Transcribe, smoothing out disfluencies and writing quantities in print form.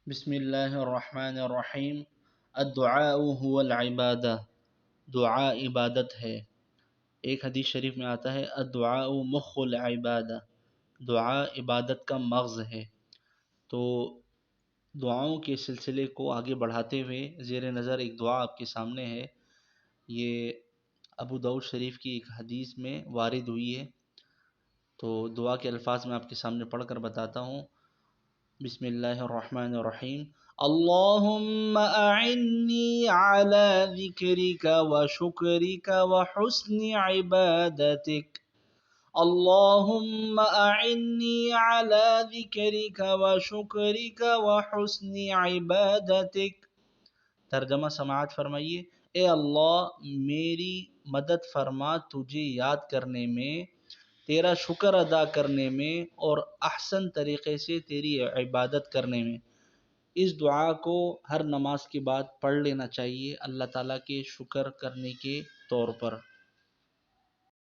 بسم اللہ الرحمن الرحیم۔ الدعاء هو العبادہ، دعا عبادت ہے۔ ایک حدیث شریف میں آتا ہے الدعاء مخ العبادہ، دعا عبادت کا مغز ہے۔ تو دعاؤں کے سلسلے کو آگے بڑھاتے ہوئے زیر نظر ایک دعا آپ کے سامنے ہے۔ یہ ابو داؤد شریف کی ایک حدیث میں وارد ہوئی ہے، تو دعا کے الفاظ میں آپ کے سامنے پڑھ کر بتاتا ہوں۔ بسم اللہ الرحمن الرحیم۔ اللہم اعنی علی ذکرک وشکرک وحسن عبادتک۔ اللہم اعنی علی ذکرک وشکرک وحسن عبادتک۔ ترجمہ سماعت فرمائیے۔ اے اللہ میری مدد فرما تجھے یاد کرنے میں، تیرا شکر ادا کرنے میں اور احسن طریقے سے تیری عبادت کرنے میں۔ اس دعا کو ہر نماز کے بعد پڑھ لینا چاہیے اللہ تعالیٰ کے شکر کرنے کے طور پر۔